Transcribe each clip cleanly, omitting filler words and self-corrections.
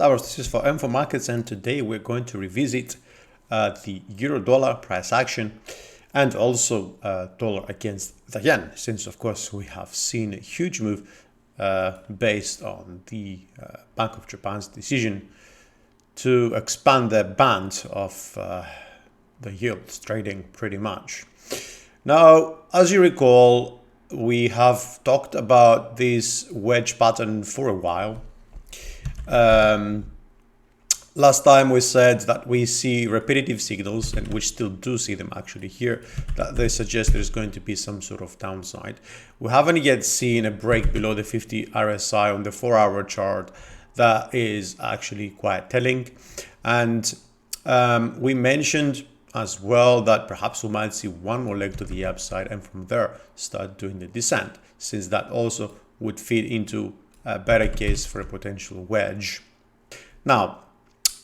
Stavros Tousios for M4Markets, and today we're going to revisit the euro-dollar price action and also dollar against the yen, since of course we have seen a huge move based on the Bank of Japan's decision to expand the band of the yields trading pretty much. Now, as you recall, we have talked about this wedge pattern for a while. Last time we said that we see repetitive signals, and we still do see them actually here, that they suggest there's going to be some sort of downside. We haven't yet seen a break below the 50 RSI on the 4-hour chart. That is actually quite telling. And we mentioned as well that perhaps we might see one more leg to the upside and from there start doing the descent, since that also would fit into a better case for a potential wedge. Now,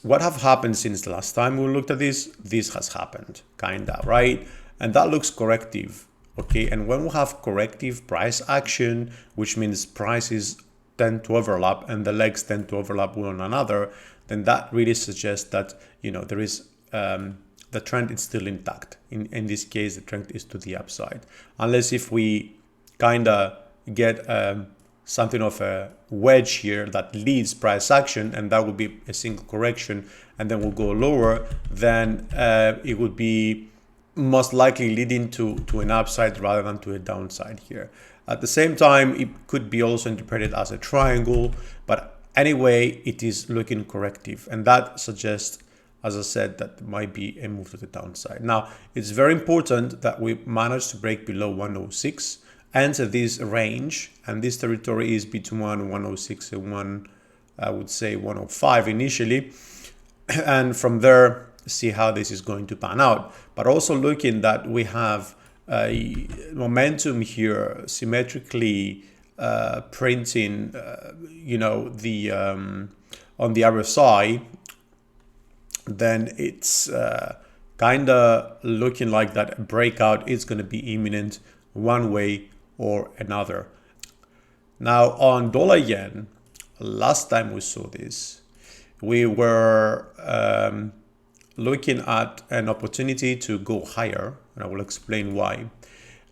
what have happened since the last time we looked at this? This has happened, kinda, right? And that looks corrective, okay? And when we have corrective price action, which means prices tend to overlap and the legs tend to overlap one another, then that really suggests that, you know, there is the trend is still intact. In this case, the trend is to the upside, unless if we kinda get something of a wedge here that leads price action, and that would be a single correction, and then we'll go lower, then it would be most likely leading to an upside rather than to a downside here. At the same time, it could be also interpreted as a triangle, but anyway, it is looking corrective, and that suggests, as I said, that might be a move to the downside. Now, it's very important that we manage to break below 106, enter this range, and this territory is between 106 and I would say 105 initially, and from there see how this is going to pan out. But also looking that we have a momentum here symmetrically printing you know, the on the RSI, then it's kind of looking like that breakout is going to be imminent one way or another. Now, on dollar yen, last time we saw this, we were looking at an opportunity to go higher, and I will explain why.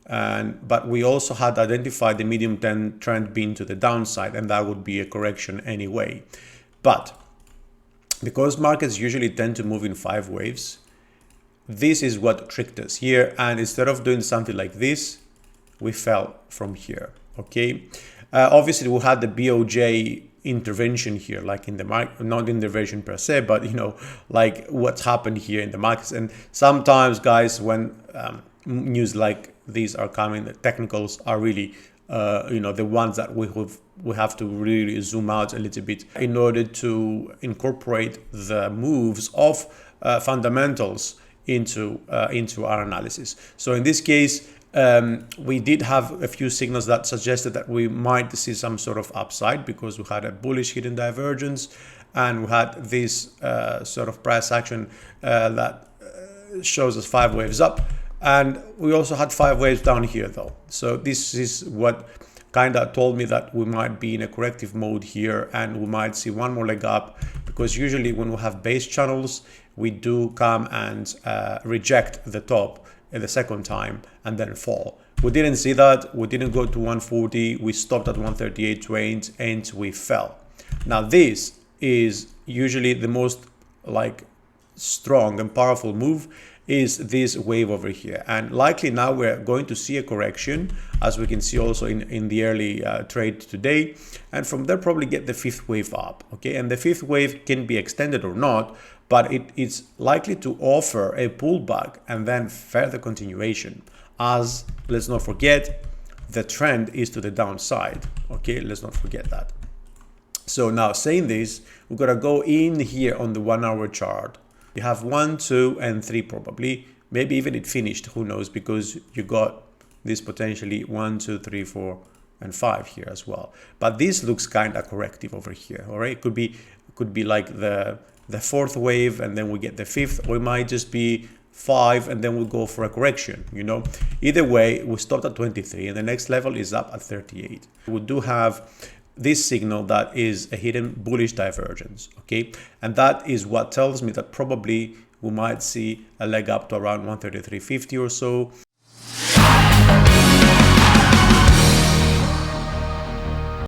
But we also had identified the medium-term trend being to the downside, and that would be a correction anyway. But because markets usually tend to move in 5 waves, this is what tricked us here, and instead of doing something like this, we fell from here, okay? Obviously, we had the BOJ intervention here, like in the market, not intervention per se, but, you know, like what's happened here in the markets. And sometimes, guys, when news like these are coming, the technicals are really, you know, the ones that we have to really zoom out a little bit in order to incorporate the moves of fundamentals into our analysis. So in this case, we did have a few signals that suggested that we might see some sort of upside, because we had a bullish hidden divergence and we had this sort of price action that shows us 5 waves up, and we also had 5 waves down here though. So this is what kind of told me that we might be in a corrective mode here, and we might see one more leg up, because usually when we have base channels, we do come and reject the top in the second time and then fall. We didn't see that. We didn't go to 140. We stopped at 138.20 and we fell. Now this is usually the most like strong and powerful move, is this wave over here, and likely now we're going to see a correction, as we can see also in the early trade today, and from there probably get the 5th wave up, okay? And the 5th wave can be extended or not, but it's likely to offer a pullback and then further continuation, as, let's not forget, the trend is to the downside, okay? Let's not forget that. So now, saying this, we're gonna go in here on the 1-hour chart. You have 1, 2, and 3 probably, maybe even it finished, who knows, because you got this potentially 1, 2, 3, 4, and 5 here as well. But this looks kind of corrective over here, all right? It could be like the 4th wave, and then we get the 5th, or it might just be 5 and then we'll go for a correction, you know. Either way, we stopped at 23 and the next level is up at 38. We do have this signal that is a hidden bullish divergence, okay? And that is what tells me that probably we might see a leg up to around 133.50 or so,